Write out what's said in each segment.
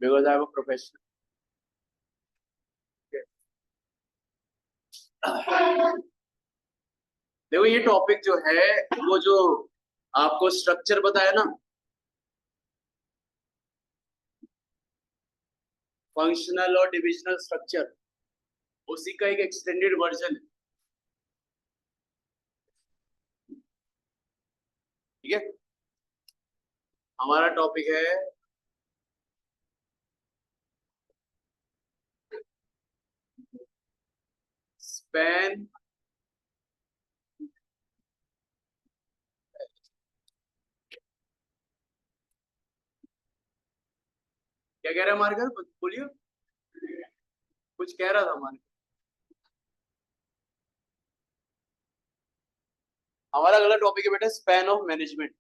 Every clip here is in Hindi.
because I am a professional. देखो ये टॉपिक जो है वो जो आपको स्ट्रक्चर बताया ना, फंक्शनल और डिविजनल स्ट्रक्चर, उसी का एक एक्सटेंडेड वर्जन है। ठीक है, हमारा टॉपिक है स्पैन क्या कह रहा है हमारे घर, बोलिए, कुछ कह रहा था हमारे। हमारा अगला टॉपिक है बेटा स्पैन ऑफ मैनेजमेंट।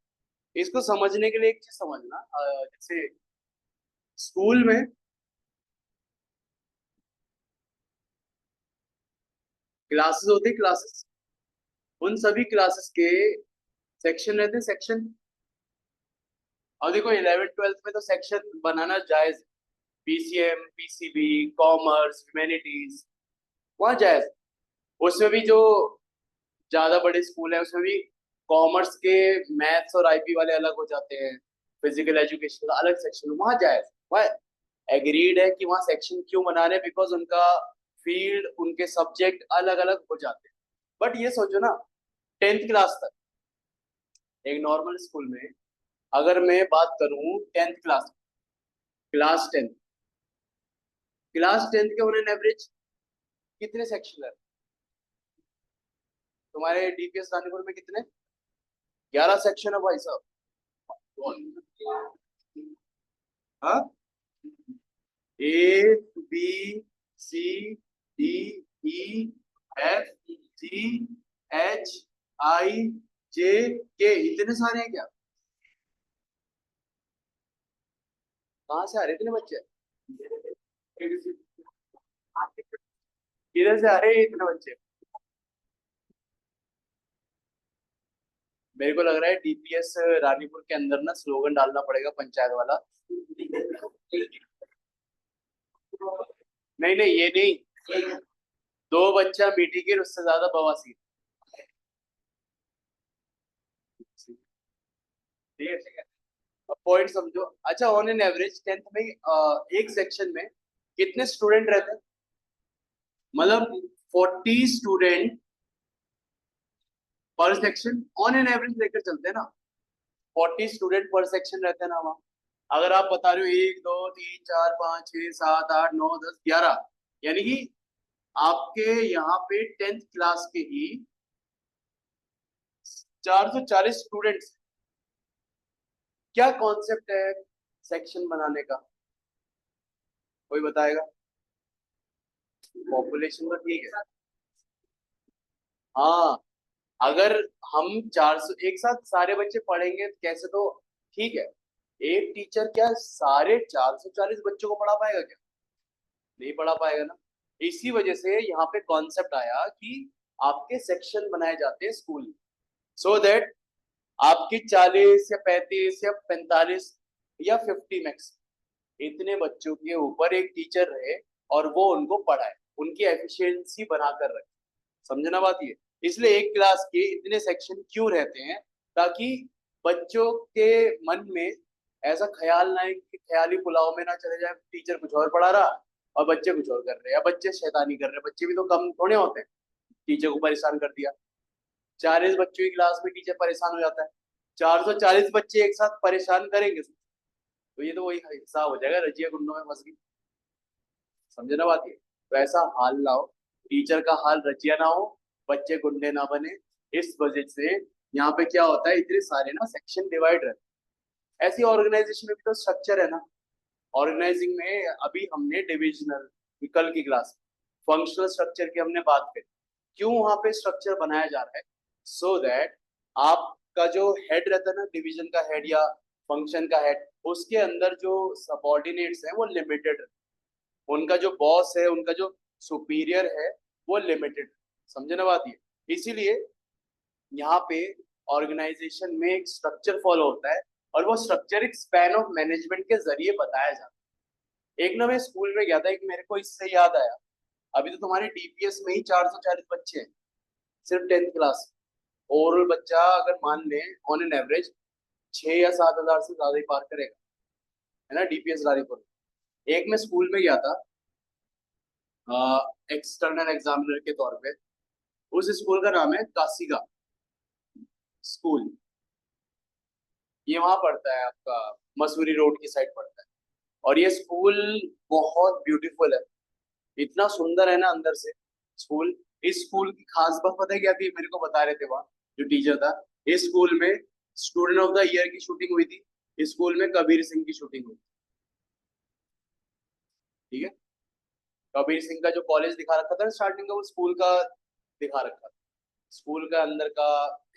इसको समझने के लिए एक चीज समझना, जैसे स्कूल में क्लासेस होती है, क्लासेस, उन सभी क्लासेस के सेक्शन रहते हैं, सेक्शन। और देखो 11th 12th में तो सेक्शन बनाना जायज है, पीसीएम, पीसीबी, कॉमर्स, ह्यूमैनिटीज, वहाँ जायज। उसमें भी जो ज्यादा बड़े स्कूल है उसमें भी कॉमर्स के मैथ्स और आईपी वाले अलग हो जाते हैं, फिजिकल एजुकेशन का अलग सेक्शन, वहाँ जायज, वहाँ एग्रीड है कि वहाँ सेक्शन क्यों बना रहे, बिकॉज उनका फील्ड, उनके सब्जेक्ट अलग अलग हो जाते हैं। बट ये सोचो ना, 10th क्लास तक एक नॉर्मल स्कूल में, अगर मैं बात करूं 10th क्लास, क्लास 10, क्लास 10 के ऑन एन एवरेज कितने सेक्शन है तुम्हारे डीपीएस रानीपुर में? कितने? 11 सेक्शन है भाई साहब। हाँ, A B C D E F G H I J K, इतने सारे हैं क्या? कहाँ से आ रहे इतने बच्चे? किधर से आ रहे हैं इतने बच्चे? मेरे को लग रहा है डीपीएस रानीपुर के अंदर ना स्लोगन डालना पड़ेगा पंचायत वाला। नहीं नहीं, ये नहीं, दो बच्चा मीठी गिर उससे ज्यादा बवासीर। ठीक है, ठीक है, अब पॉइंट समझो। अच्छा, ऑन एन एवरेज 10th में एक सेक्शन में कितने स्टूडेंट रहते हैं? मतलब 40 स्टूडेंट पर सेक्शन, ऑन एन एवरेज लेकर चलते हैं ना, 40 स्टूडेंट पर सेक्शन रहते हैं ना वहाँ। अगर आप बता रहे हो 1 2 3 4 5 6 7 8 9 10 11, यानी कि आपके यहाँ पे 10th क्लास के ही 440 स्टूडेंट्स। क्या कॉन्सेप्ट है सेक्शन बनाने का, कोई बताएगा? पॉपुलेशन तो ठीक है, हाँ, अगर हम 400 एक साथ सारे बच्चे पढ़ेंगे तो कैसे, तो ठीक है, एक टीचर क्या सारे 440 बच्चों को पढ़ा पाएगा क्या? नहीं पढ़ा पाएगा ना। इसी वजह से यहाँ पे कॉन्सेप्ट आया कि आपके सेक्शन बनाए जाते हैं स्कूल, सो दैट आपकी 40 या 35 या 45 या 50 मैक्स इतने बच्चों के ऊपर एक टीचर रहे और वो उनको पढ़ाए, उनकी एफिशिएंसी बनाकर रखे। समझना बात ये, इसलिए एक क्लास के इतने सेक्शन क्यों रहते हैं, ताकि बच्चों के मन में ऐसा ख्याल ना है कि ख्याली पुलाव में ना चले जाए, टीचर कुछ और पढ़ा रहा और बच्चे कुछ और कर रहे हैं, या बच्चे शैतानी कर रहे हैं। बच्चे भी तो कम थोड़े होते हैं, टीचर को परेशान कर दिया, 40 बच्चों की क्लास में टीचर परेशान हो जाता है, 440 बच्चे एक साथ परेशान करेंगे तो ये तो वही हिसाब हो जाएगा, रजिया गुंडों में फंस गई। समझे ना बात ये, तो ऐसा हाल ना हो, टीचर का हाल रजिया ना हो, बच्चे गुंडे ना बने। इस वजह से यहाँ पे क्या होता है, इतने सारे ना सेक्शन डिवाइड रहते हैं। ऐसी ऑर्गेनाइजेशन में भी तो स्ट्रक्चर है ना। ऑर्गेनाइजिंग में अभी हमने डिविजनल, कल की क्लास फंक्शनल स्ट्रक्चर की हमने बात करी। क्यों वहां पे स्ट्रक्चर बनाया जा रहा है? सो दैट आपका जो हेड रहता है ना, डिवीजन का हेड या फंक्शन का हेड, उसके अंदर जो सबॉर्डिनेट्स हैं वो लिमिटेड, उनका जो बॉस है, उनका जो सुपीरियर है वो लिमिटेड। समझे ना बात ये, इसीलिए यहाँ पे ऑर्गेनाइजेशन में एक स्ट्रक्चर फॉलो होता है, और वो स्ट्रक्चर एक स्पैन ऑफ मैनेजमेंट के जरिए बताया जाता है। एक ना मैं स्कूल में गया था, एक मेरे को इससे याद आया, अभी तो तुम्हारे डीपीएस में ही 440 बच्चे हैं सिर्फ 10th क्लास। ओवरऑल बच्चा अगर मान लें ऑन एन एवरेज 6 या 7 हजार से ज्यादा ही पार करेगा, है ना, डीपीएस रानीपुर। एक मैं स्कूल में गया था एक्सटर्नल एग्जामिनर के तौर पे। उस स्कूल का नाम है कासीगा स्कूल। ये वहां पड़ता है आपका, मसूरी रोड की साइड पड़ता है। और ये स्कूल बहुत ब्यूटीफुल है, इतना सुंदर है ना अंदर से स्कूल। इस स्कूल की खास बात पता है क्या थी, मेरे को बता रहे थे वहाँ जो टीचर था। इस स्कूल में स्टूडेंट ऑफ द ईयर की शूटिंग हुई थी, इस स्कूल में कबीर सिंह की शूटिंग हुई। ठीक है, कबीर सिंह का जो कॉलेज दिखा रखा था स्टार्टिंग का, वो स्कूल का दिखा रखा था। स्कूल का अंदर का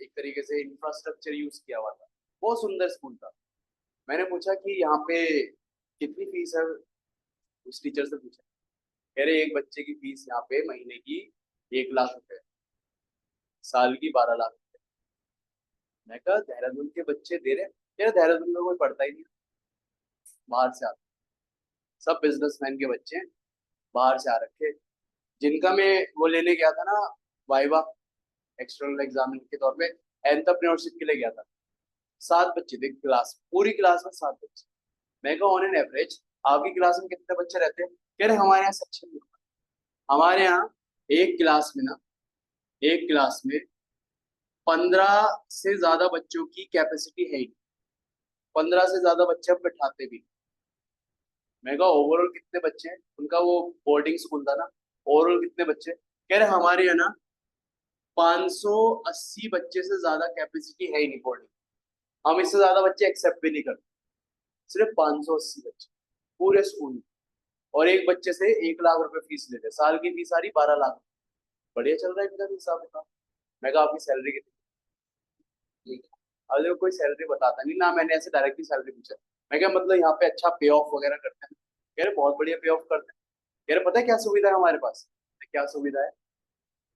एक तरीके से इंफ्रास्ट्रक्चर यूज किया हुआ था, बहुत सुंदर स्कूल था। मैंने पूछा कि यहाँ पे कितनी फीस है, उस टीचर से पूछा। कह रहे एक बच्चे की फीस यहाँ पे महीने की 1 लाख रुपए, साल की 12 लाख। मैं कहा देहरादून के बच्चे दे रहे हैं? कह रहे देहरादून में कोई पढ़ता ही नहीं, बाहर से आते, सब बिजनेसमैन के बच्चे हैं, बाहर से आ रखे। जिनका मैं वो लेने गया था ना, वाइवा, एक्सटर्नल एग्जामिन के तौर पे एंटरप्रेन्योरशिप के लिए गया था, 7 बच्चे थे क्लास, पूरी क्लास में 7 बच्चे। मैं कहा ऑन एन एवरेज आपकी क्लास में कितने बच्चे रहते हैं? कह रहे हमारे यहाँ सेक्शन में, हमारे यहाँ एक क्लास में ना, एक क्लास में 15 से ज्यादा बच्चों की कैपेसिटी है ही। 15 से ज्यादा बच्चे हम बैठाते भी। मैं कहा ओवरऑल कितने बच्चे हैं उनका, वो बोर्डिंग स्कूल था ना, ओवरऑल कितने बच्चे? कह रहे हमारे यहाँ ना 580 बच्चे से ज्यादा कैपेसिटी है ही नहीं बोर्डिंग, हम इससे ज्यादा बच्चे एक्सेप्ट भी नहीं करते। सिर्फ 580 बच्चे पूरे स्कूल में, और एक बच्चे से 1 लाख रुपए फीस लेते, साल की फीस आ रही 12 लाख। बढ़िया चल रहा है इनका भी हिसाब किताब। मैं कहा आपकी सैलरी कितनी? अब देखो कोई सैलरी बताता नहीं ना, मैंने ऐसे डायरेक्टली सैलरी पूछा। मैं क्या मतलब यहाँ पे अच्छा पे ऑफ वगैरह करते हैं? कह रहे बहुत बढ़िया पे ऑफ करते हैं। कह रहे पता है क्या सुविधा है हमारे पास? क्या सुविधा है?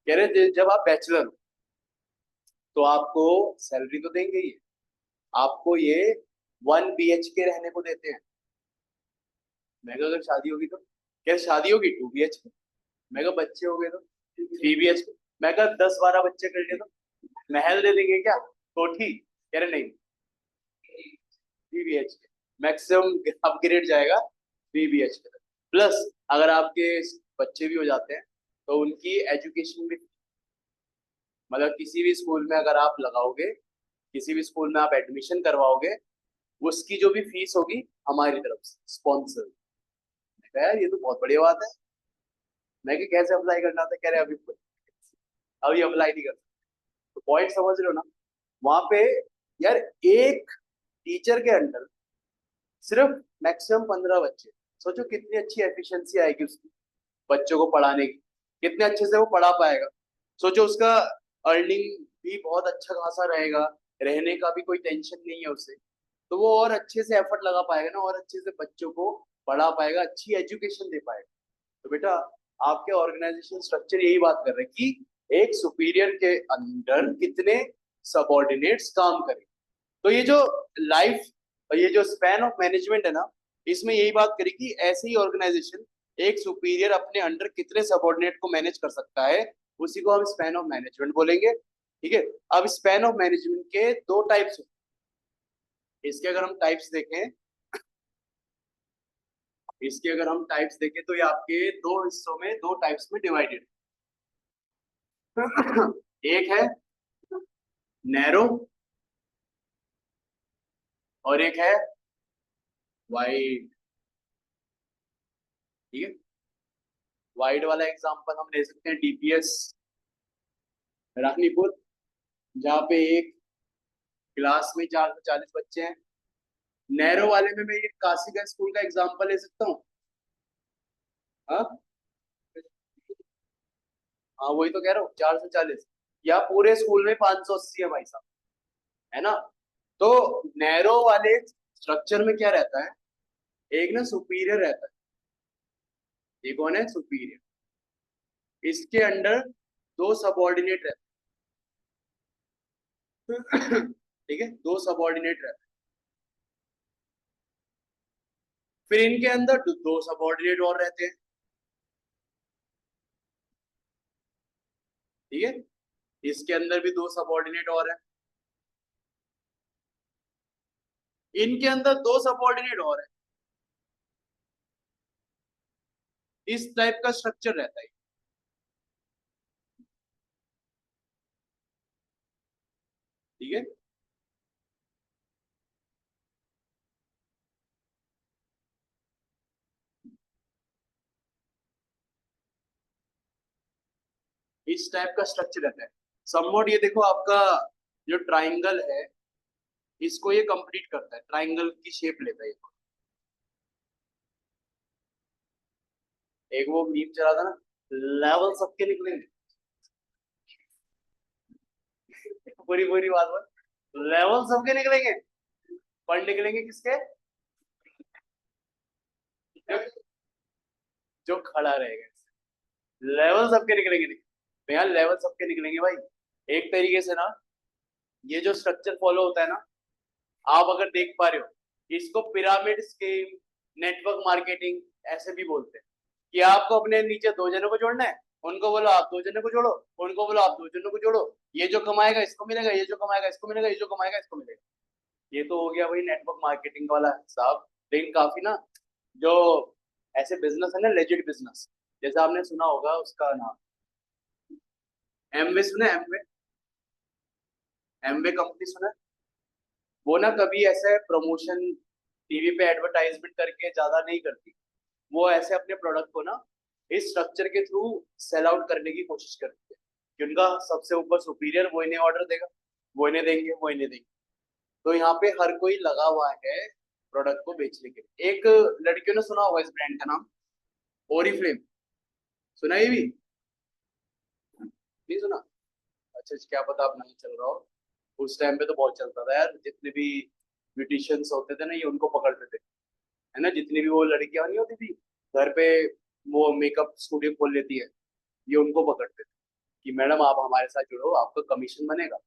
कह रहे जब आप बैचलर हो तो आपको सैलरी तो देंगे ही, आपको ये 1 BHK रहने को देते हैं। मैं कहा अगर शादी होगी तो? क्या शादी होगी 2 BHK? मैं कहा बच्चे हो गए तो 3 BHK? मैं कहा 10-12 बच्चे कर लिए तो महल दे देंगे क्या, कोठी? कह रहे नहीं, 3 BHK मैक्सिमम अपग्रेड जाएगा 3 BHK तक। प्लस अगर आपके बच्चे भी हो जाते हैं तो उनकी एजुकेशन भी, मतलब किसी भी स्कूल में अगर आप लगाओगे, किसी भी स्कूल में आप एडमिशन करवाओगे, उसकी जो भी फीस होगी हमारी तरफ से स्पॉन्सर। मैं कहा यार ये तो बहुत बढ़िया बात है। मैं कि कैसे अप्लाई करना था? कह रहे अभी अप्लाई नहीं कर सकते। तो पॉइंट समझ रहे हो ना वहां पे? यार एक टीचर के अंडर सिर्फ मैक्सिमम 15 बच्चे, सोचो कितनी अच्छी एफिशिएंसी आएगी उसकी बच्चों को पढ़ाने की, कितने अच्छे से वो पढ़ा पाएगा। सोचो उसका अर्निंग भी बहुत अच्छा खासा रहेगा, रहने का भी कोई टेंशन नहीं है उसे, तो वो और अच्छे से एफर्ट लगा पाएगा ना, और अच्छे से बच्चों को पढ़ा पाएगा, अच्छी एजुकेशन दे पाएगा। तो बेटा आपके ऑर्गेनाइजेशन स्ट्रक्चर यही बात कर रहे हैं कि एक सुपीरियर के अंडर कितने सबॉर्डिनेट्स काम करें। तो ये जो लाइफ, ये जो स्पैन ऑफ मैनेजमेंट है ना, इसमें यही बात करी कि ऐसे ही ऑर्गेनाइजेशन एक सुपीरियर अपने अंडर कितने सबॉर्डिनेट को मैनेज कर सकता है, उसी को हम स्पैन ऑफ मैनेजमेंट बोलेंगे। ठीक है, अब स्पैन ऑफ मैनेजमेंट के 2 टाइप्स, इसके अगर हम टाइप्स देखें, इसके अगर हम टाइप्स देखें तो ये आपके 2 हिस्सों में, 2 टाइप्स में डिवाइडेड। एक है नैरो और एक है वाइड। ठीक है, वाइड वाला एग्जांपल हम ले सकते हैं डीपीएस रानीपुर, जहाँ पे एक क्लास में 440 बच्चे हैं। नैरो वाले में मैं ये काशी का स्कूल का एग्जांपल ले सकता हूँ। हाँ, हाँ वही तो कह रहा हूँ, 440, या पूरे स्कूल में 580 है भाई साहब, है ना। तो नैरो वाले स्ट्रक्चर में क्या रहता है, एक ना सुपीरियर रहता है, ये कौन है? सुपीरियर। इसके अंडर 2 सबॉर्डिनेट रहते हैं। ठीक है, 2 सबॉर्डिनेट रहते फिर इनके अंदर दो सबऑर्डिनेट और रहते हैं, ठीक है। इसके अंदर भी दो सबऑर्डिनेट और हैं, इनके अंदर दो सबऑर्डिनेट और हैं। इस टाइप का स्ट्रक्चर रहता है, ठीक है। इस टाइप का स्ट्रक्चर रहता है समवॉट। ये देखो आपका जो ट्राइंगल है, इसको ये कंप्लीट करता है, ट्राइंगल की शेप लेता है ये। एक वो मीम चला था ना, लेवल सबके निकलेंगे, पूरी पूरी बात बोल, लेवल सबके निकलेंगे, पर निकलेंगे किसके? जो जो खड़ा रहेगा। लेवल सबके निकलेंगे नहीं, तो यार लेवल सबके निकलेंगे भाई। एक तरीके से ना, ये जो स्ट्रक्चर फॉलो होता है ना, आप अगर देख पा रहे हो, इसको पिरामिड स्कीम, नेटवर्क मार्केटिंग ऐसे भी बोलते हैं। कि आपको अपने नीचे दो जनों को जोड़ना है, उनको बोलो आप दो जनों को जोड़ो, उनको बोलो आप दो जनों को जोड़ो, ये जो कमाएगा इसको मिलेगा, ये जो कमाएगा इसको मिलेगा, ये जो कमाएगा इसको मिलेगा। ये तो हो गया भाई नेटवर्क मार्केटिंग वाला हिसाब। लेकिन काफी ना, जो ऐसे बिजनेस है ना, लेजिट बिजनेस, जैसे आपने सुना होगा उसका नाम, एमवे सुना है? एमवे, एमवे कंपनी सुना है? वो ना कभी ऐसे प्रमोशन, टीवी पे एडवर्टाइजमेंट करके ज्यादा नहीं करती। वो ऐसे अपने प्रोडक्ट को ना इस स्ट्रक्चर के थ्रू सेल आउट करने की कोशिश करती है कि उनका सबसे ऊपर सुपीरियर वो इन्हें ऑर्डर देगा, वो इन्हें देंगे, वो इन्हें देंगे। तो यहाँ पे हर कोई लगा हुआ है प्रोडक्ट को बेचने के लिए। एक लड़कियों ने सुना होगा इस ब्रांड का नाम, ओरीफ्लेम, सुना ये भी? नहीं सुना? अच्छा अच्छा, क्या पता आप नहीं चल रहा हो। उस टाइम पे तो बहुत चलता था यार, जितने भी ब्यूटिशियंस होते थे ना, ये उनको पकड़ते थे, है ना। जितनी भी वो लड़कियां नहीं होती थी घर पे, वो मेकअप स्टूडियो खोल लेती है, ये उनको पकड़ते थे कि मैडम आप हमारे साथ जुड़ो, आपका कमीशन बनेगा।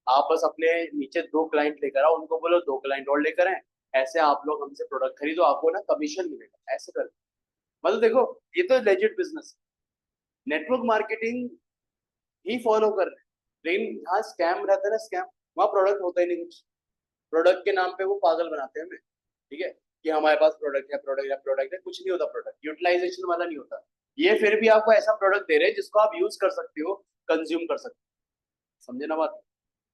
आप बस अपने नीचे दो क्लाइंट लेकर आओ, उनको बोलो दो क्लाइंट और लेकर आए, ऐसे आप लोग हमसे प्रोडक्ट खरीदो, आपको ना कमीशन मिलेगा, ऐसे कर। मतलब देखो, ये तो लेजिट बिजनेस, नेटवर्क मार्केटिंग ही फॉलो कर रहे हैं। लेकिन जहाँ स्कैम रहता है ना, स्कैम, वहाँ प्रोडक्ट होता ही नहीं कुछ। प्रोडक्ट के नाम पे वो पागल बनाते हैं हमें, ठीक है, कि हमारे पास प्रोडक्ट है, प्रोडक्ट है, प्रोडक्ट है, कुछ नहीं होता। प्रोडक्ट यूटिलाइजेशन वाला नहीं होता। ये फिर भी आपको ऐसा प्रोडक्ट दे रहे हैं जिसको आप यूज कर सकते हो, कंज्यूम कर सकते हो, समझे ना बात?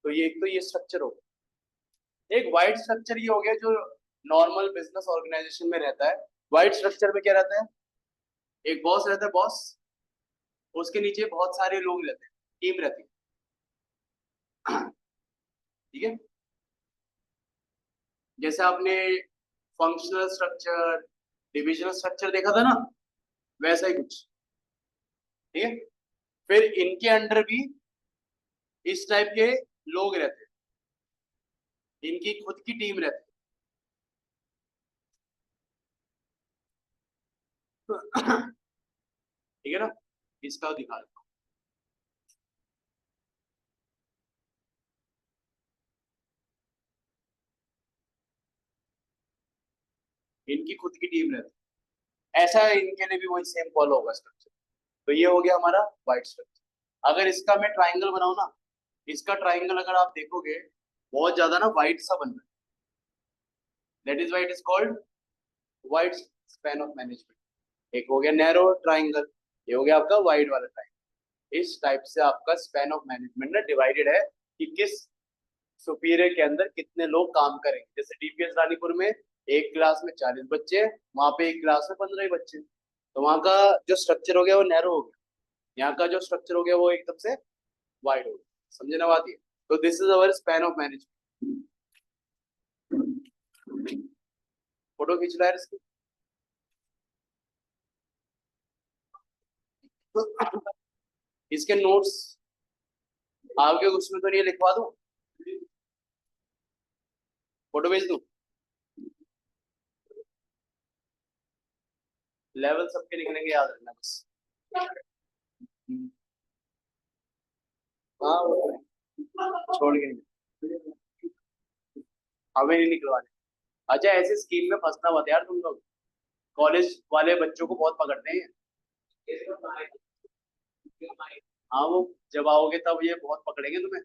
तो ये एक तो ये स्ट्रक्चर हो गया। एक वाइड स्ट्रक्चर ये हो गया जो नॉर्मल बिजनेस ऑर्गेनाइजेशन में रहता है। वाइड स्ट्रक्चर में क्या रहता है? एक बॉस रहता है, बॉस, उसके नीचे बहुत सारे लोग रहते हैं, टीम रहती है, ठीक है। जैसे आपने फंक्शनल स्ट्रक्चर, डिविजनल स्ट्रक्चर देखा था ना, वैसा ही कुछ, ठीक है। फिर इनके अंडर भी इस टाइप के लोग रहते हैं, इनकी खुद की टीम रहती है, ठीक है ना। इसका दिखा देता हूँ। इनकी खुद की टीम रहती है, ऐसा इनके लिए भी वही सेम फॉलो होगा स्ट्रक्चर। तो ये हो गया हमारा वाइट स्ट्रक्चर। अगर इसका मैं ट्राइंगल बनाऊं ना, इसका ट्राइंगल अगर आप देखोगे, बहुत ज्यादा ना वाइट सा बन रहा है, that is white is called wide span of management. एक हो गया नैरो ट्राइंगल, ये हो गया आपका वाइड वाला ट्राइंगल। इस टाइप से आपका स्पैन ऑफ मैनेजमेंट ना डिवाइडेड है कि किस सुपीरियर के अंदर कितने लोग काम करेंगे। जैसे डीपीएस रानीपुर में एक क्लास में 40 बच्चे हैं, वहां पे एक क्लास में 15 ही बच्चे हैं। तो वहां का जो स्ट्रक्चर हो गया वो नैरो हो गया, यहाँ का जो स्ट्रक्चर हो गया वो एकदम से वाइड हो गया। समझे ना बात ये? तो this is our span of management. Photo खींच रहा है इसकी। इसके नोट्स आपके उसमें तो नहीं है, लिखवा दूं? फोटो भेज दूं? लेवल सबके लिखने के याद रखना बस। हम्म, हाँ वो तो है। छोड़ के नहीं, हमें नहीं निकलवाने। अच्छा, ऐसे स्कीम में फंसना मत यार तुम लोग। कॉलेज वाले बच्चों को बहुत पकड़ते हैं। हाँ, वो जब आओगे तब ये बहुत पकड़ेंगे तुम्हें।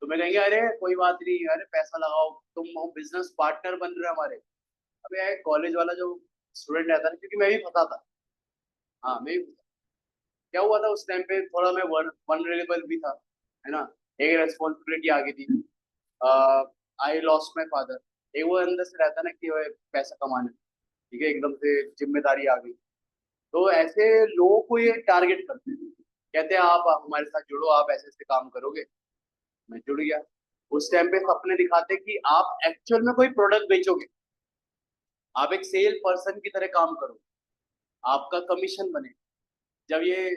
तुम्हें कहेंगे अरे कोई बात नहीं, अरे पैसा लगाओ, तुम बिजनेस पार्टनर बन रहे हो हमारे। अबे कॉलेज वाला जो स्टूडेंट रहता है, क्योंकि मैं भी फंसा था। हाँ, मैं भी फंसा। क्या हुआ था उस टाइम पे, थोड़ा मैं वनरेबल भी था, है ना। एक रेस्पॉन्सिबिलिटी आ गई थी। I lost my father. एक वो अंदर से रहता है ना कि ओए, पैसा कमाने, ठीक है, एकदम से जिम्मेदारी आ गई। तो ऐसे लोगों को ये टारगेट करते हैं, कहते हैं आप हमारे साथ जुड़ो, आप ऐसे ऐसे काम करोगे। मैं जुड़ गया। उस टाइम पे सपने दिखाते कि आप एक्चुअल में कोई प्रोडक्ट बेचोगे, आप एक सेल पर्सन की तरह काम करो, आपका कमीशन बने। जब ये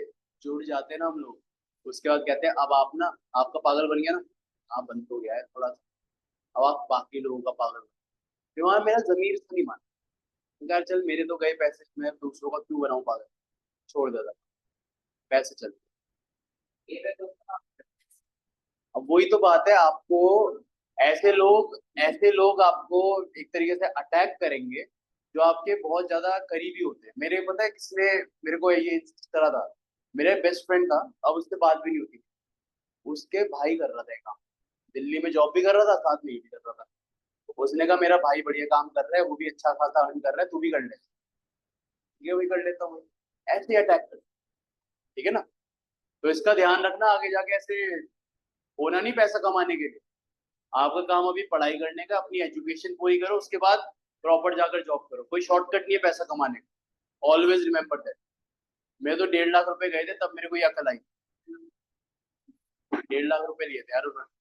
जुड़ जाते हैं ना हम लोग, उसके बाद कहते हैं अब आप ना, आपका पागल बन गया ना, हाँ बंद हो गया है थोड़ा सा, अब आप बाकी लोगों का पागल बनो। फिर वहां मेरा जमीर से नहीं माना। यार चल, मेरे तो गए पैसे, मैं दूसरों का क्यों बनाऊं पागल, छोड़ देता, पैसे चल। अब वही तो बात है, आपको ऐसे लोग आपको एक तरीके से अटैक करेंगे, जो आपके बहुत ज्यादा करीबी होते हैं। मेरे पता है किसने मेरे को ये इस तरह था, मेरा बेस्ट फ्रेंड था, अब उससे बात भी नहीं होती। उसके भाई कर रहा था ये काम, दिल्ली में जॉब भी कर रहा था, साथ में ये भी कर रहा था। तो उसने कहा मेरा भाई बढ़िया काम कर रहा है, वो भी अच्छा खासा अर्न कर रहा है, तू भी कर ले। ये वही कर लेता हूँ, ऐसे अटैक कर। ठीक है ना। तो इसका ध्यान रखना, आगे जाके ऐसे होना नहीं पैसा कमाने के लिए। आपका काम अभी पढ़ाई करने का, अपनी एजुकेशन पूरी करो, उसके बाद प्रॉपर जाकर जॉब करो। कोई शॉर्टकट नहीं है पैसा कमाने का, ऑलवेज रिमेम्बर दैट। मैं तो 1.5 लाख रुपए गए थे, तब मेरे को ये अकल आई। 1.5 लाख रुपए लिए थे यार उन्होंने।